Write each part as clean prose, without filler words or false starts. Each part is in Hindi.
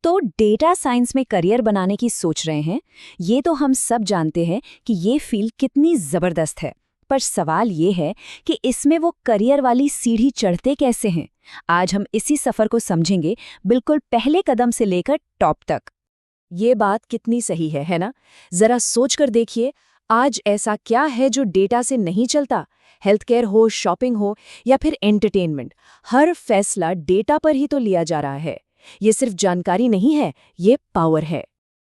तो डेटा साइंस में करियर बनाने की सोच रहे हैं, ये तो हम सब जानते हैं कि ये फील्ड कितनी ज़बरदस्त है। पर सवाल ये है कि इसमें वो करियर वाली सीढ़ी चढ़ते कैसे हैं। आज हम इसी सफ़र को समझेंगे, बिल्कुल पहले कदम से लेकर टॉप तक। ये बात कितनी सही है ना? जरा सोच कर देखिए, आज ऐसा क्या है जो डेटा से नहीं चलता? हेल्थ केयर हो, शॉपिंग हो या फिर एंटरटेनमेंट, हर फैसला डेटा पर ही तो लिया जा रहा है। ये सिर्फ जानकारी नहीं है, ये पावर है।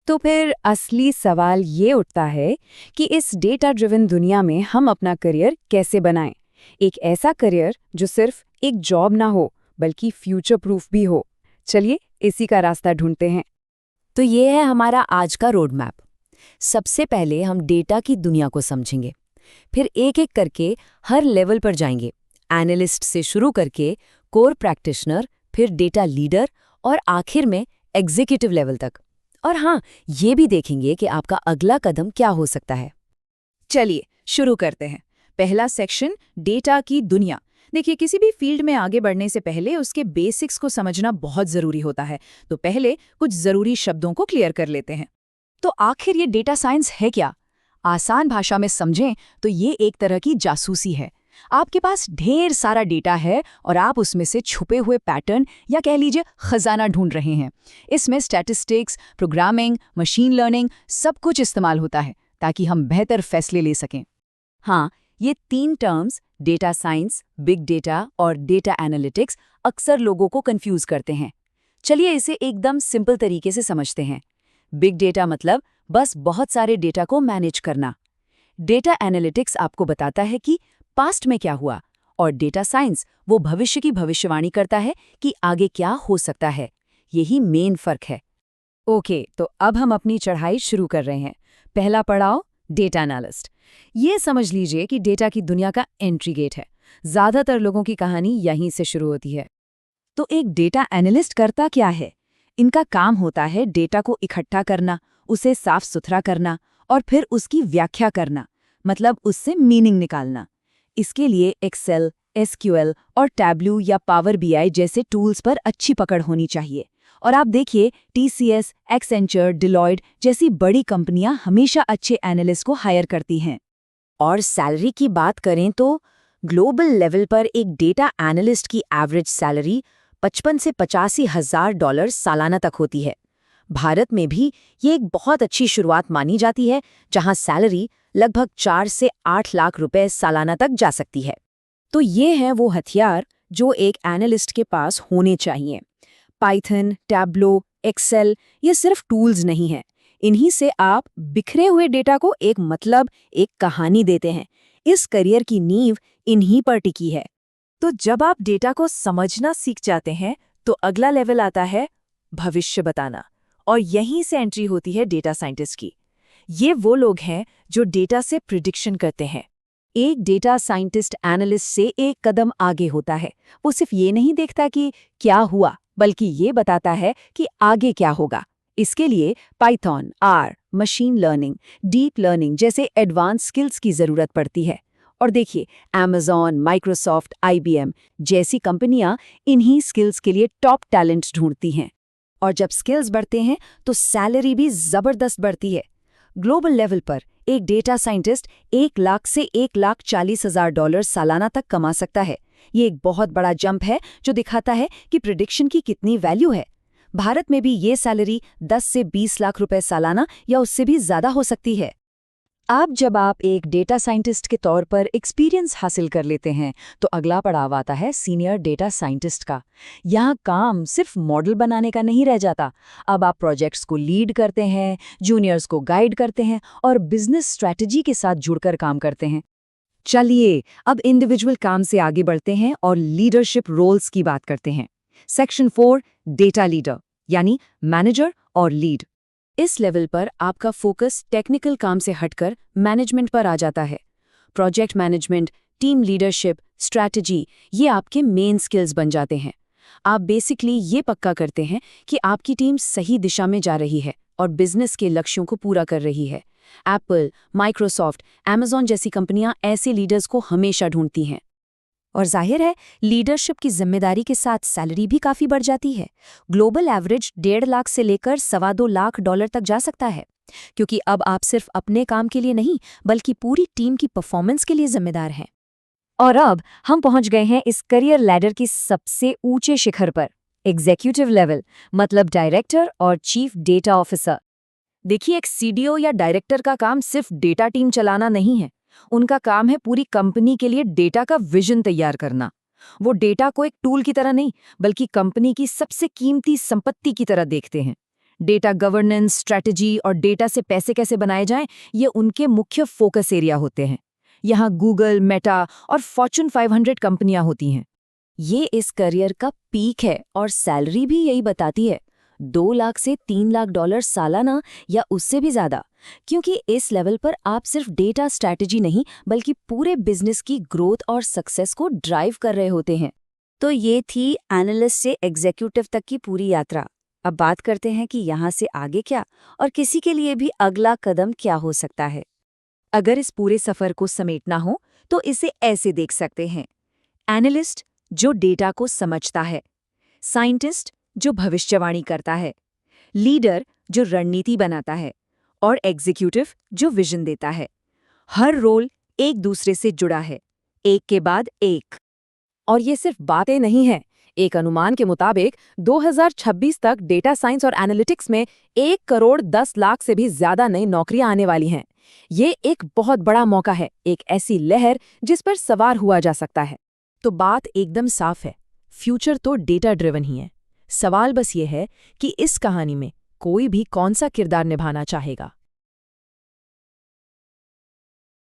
तो फिर असली सवाल ये उठता है कि इस डेटा ड्रिवन दुनिया में हम अपना करियर कैसे बनाएं? एक ऐसा करियर जो सिर्फ एक जॉब ना हो, बल्कि फ्यूचर प्रूफ भी हो। चलिए इसी का रास्ता ढूंढते हैं। तो ये है हमारा आज का रोड मैप। सबसे पहले हम डेटा की दुनिया को समझेंगे, फिर एक एक करके हर लेवल पर जाएंगे, एनालिस्ट से शुरू करके कोर प्रैक्टिशनर, फिर डेटा लीडर और आखिर में एग्जीक्यूटिव लेवल तक। और हाँ, ये भी देखेंगे कि आपका अगला कदम क्या हो सकता है। चलिए शुरू करते हैं। पहला सेक्शन, डेटा की दुनिया। देखिए, किसी भी फील्ड में आगे बढ़ने से पहले उसके बेसिक्स को समझना बहुत ज़रूरी होता है। तो पहले कुछ ज़रूरी शब्दों को क्लियर कर लेते हैं। तो आखिर ये डेटा साइंस है क्या? आसान भाषा में समझें तो ये एक तरह की जासूसी है। आपके पास ढेर सारा डेटा है और आप उसमें से छुपे हुए पैटर्न या कह लीजिए खजाना ढूंढ रहे हैं। इसमें स्टैटिस्टिक्स, प्रोग्रामिंग, मशीन लर्निंग सब कुछ इस्तेमाल होता है ताकि हम बेहतर फैसले ले सकें। हाँ, ये 3 terms data science, big data और डेटा एनालिटिक्स अक्सर लोगों को कंफ्यूज करते हैं। चलिए इसे एकदम सिंपल तरीके से समझते हैं। बिग डेटा मतलब बस बहुत सारे डेटा को मैनेज करना। डेटा एनालिटिक्स आपको बताता है कि पास्ट में क्या हुआ, और डेटा साइंस वो भविष्य की भविष्यवाणी करता है कि आगे क्या हो सकता है। यही मेन फर्क है। ओके, तो अब हम अपनी चढ़ाई शुरू कर रहे हैं। पहला पड़ाव, डेटा एनालिस्ट। ये समझ लीजिए कि डेटा की दुनिया का एंट्री गेट है। ज़्यादातर लोगों की कहानी यहीं से शुरू होती है। तो एक डेटा एनालिस्ट करता क्या है? इनका काम होता है डेटा को इकट्ठा करना, उसे साफ सुथरा करना और फिर उसकी व्याख्या करना, मतलब उससे मीनिंग निकालना। इसके लिए एक्सेल, एसक्यूएल और टैब्लू या पावर बीआई जैसे टूल्स पर अच्छी पकड़ होनी चाहिए। और आप देखिए, टीसीएस, एक्सेंचर, डिलॉयट जैसी बड़ी कंपनियां हमेशा अच्छे एनालिस्ट को हायर करती हैं। और सैलरी की बात करें तो ग्लोबल लेवल पर एक डेटा एनालिस्ट की एवरेज सैलरी 55 से 85 हजार डॉलर सालाना तक होती है। भारत में भी ये एक बहुत अच्छी शुरुआत मानी जाती है, जहां सैलरी लगभग 4 से 8 लाख रुपए सालाना तक जा सकती है। तो ये हैं वो हथियार जो एक एनालिस्ट के पास होने चाहिए। पाइथन, टैब्लो, एक्सेल ये सिर्फ टूल्स नहीं हैं। इन्हीं से आप बिखरे हुए डेटा को एक मतलब, एक कहानी देते हैं। इस करियर की नींव इन्हीं पर टिकी है। तो जब आप डेटा को समझना सीख जाते हैं तो अगला लेवल आता है भविष्य बताना, और यहीं से एंट्री होती है डेटा साइंटिस्ट की। ये वो लोग हैं जो डेटा से प्रिडिक्शन करते हैं। एक डेटा साइंटिस्ट एनालिस्ट से एक कदम आगे होता है। वो सिर्फ ये नहीं देखता कि क्या हुआ, बल्कि ये बताता है कि आगे क्या होगा। इसके लिए Python, R, machine learning, deep learning जैसे एडवांस स्किल्स की ज़रूरत पड़ती है। और देखिए, अमेज़न, माइक्रोसॉफ्ट, आईबीएम जैसी कंपनियां इन्हीं स्किल्स के लिए टॉप टैलेंट्स ढूंढती हैं। और जब स्किल्स बढ़ते हैं तो सैलरी भी ज़बरदस्त बढ़ती है। ग्लोबल लेवल पर एक डेटा साइंटिस्ट 1 लाख से 1,40,000 डॉलर सालाना तक कमा सकता है। ये एक बहुत बड़ा जंप है जो दिखाता है कि प्रिडिक्शन की कितनी वैल्यू है। भारत में भी ये सैलरी 10 से 20 लाख रुपए सालाना या उससे भी ज़्यादा हो सकती है। अब जब आप एक डेटा साइंटिस्ट के तौर पर एक्सपीरियंस हासिल कर लेते हैं तो अगला पड़ाव आता है सीनियर डेटा साइंटिस्ट का। यहाँ काम सिर्फ मॉडल बनाने का नहीं रह जाता। अब आप प्रोजेक्ट्स को लीड करते हैं, जूनियर्स को गाइड करते हैं और बिजनेस स्ट्रैटेजी के साथ जुड़कर काम करते हैं। चलिए अब इंडिविजुअल काम से आगे बढ़ते हैं और लीडरशिप रोल्स की बात करते हैं। सेक्शन 4, डेटा लीडर यानी मैनेजर और लीड। इस लेवल पर आपका फोकस टेक्निकल काम से हटकर मैनेजमेंट पर आ जाता है। Project management, team leadership, strategy ये आपके मेन स्किल्स बन जाते हैं। आप बेसिकली ये पक्का करते हैं कि आपकी टीम सही दिशा में जा रही है और बिजनेस के लक्ष्यों को पूरा कर रही है। एप्पल, माइक्रोसॉफ्ट, अमेज़न जैसी कंपनियां ऐसे लीडर्स को हमेशा ढूंढती हैं। और जाहिर है लीडरशिप की जिम्मेदारी के साथ सैलरी भी काफ़ी बढ़ जाती है। ग्लोबल एवरेज 1.5 लाख से लेकर $2.25 लाख तक जा सकता है, क्योंकि अब आप सिर्फ अपने काम के लिए नहीं बल्कि पूरी टीम की परफॉर्मेंस के लिए जिम्मेदार हैं। और अब हम पहुंच गए हैं इस करियर लैडर की सबसे ऊंचे शिखर पर, एग्जीक्यूटिव लेवल, मतलब डायरेक्टर और चीफ डेटा ऑफिसर। देखिए, एक सीडीओ या डायरेक्टर का काम सिर्फ डेटा टीम चलाना नहीं है। उनका काम है पूरी कंपनी के लिए डेटा का विजन तैयार करना। वो डेटा को एक टूल की तरह नहीं बल्कि कंपनी की सबसे कीमती संपत्ति की तरह देखते हैं। डेटा गवर्नेंस, स्ट्रैटेजी और डेटा से पैसे कैसे बनाए जाएं, ये उनके मुख्य फोकस एरिया होते हैं। यहाँ गूगल, मेटा और फॉर्च्यून 500 कंपनियां होती हैं। ये इस करियर का पीक है और सैलरी भी यही बताती है, 2 लाख से 3 लाख डॉलर सालाना या उससे भी ज्यादा, क्योंकि इस लेवल पर आप सिर्फ डेटा स्ट्रैटेजी नहीं बल्कि पूरे बिजनेस की ग्रोथ और सक्सेस को ड्राइव कर रहे होते हैं। तो ये थी एनालिस्ट से एग्जीक्यूटिव तक की पूरी यात्रा। अब बात करते हैं कि यहाँ से आगे क्या, और किसी के लिए भी अगला कदम क्या हो सकता है। अगर इस पूरे सफर को समेटना हो तो इसे ऐसे देख सकते हैं। एनालिस्ट जो डेटा को समझता है, साइंटिस्ट जो भविष्यवाणी करता है, लीडर जो रणनीति बनाता है, और एग्जीक्यूटिव जो विजन देता है। हर रोल एक दूसरे से जुड़ा है, एक के बाद एक। और ये सिर्फ बातें नहीं हैं। एक अनुमान के मुताबिक 2026 तक डेटा साइंस और एनालिटिक्स में 1 करोड़ 10 लाख से भी ज्यादा नई नौकरियां आने वाली हैं। ये एक बहुत बड़ा मौका है, एक ऐसी लहर जिस पर सवार हुआ जा सकता है। तो बात एकदम साफ है, फ्यूचर तो डेटा ड्रिवन ही है। सवाल बस ये है कि इस कहानी में कोई भी कौन सा किरदार निभाना चाहेगा।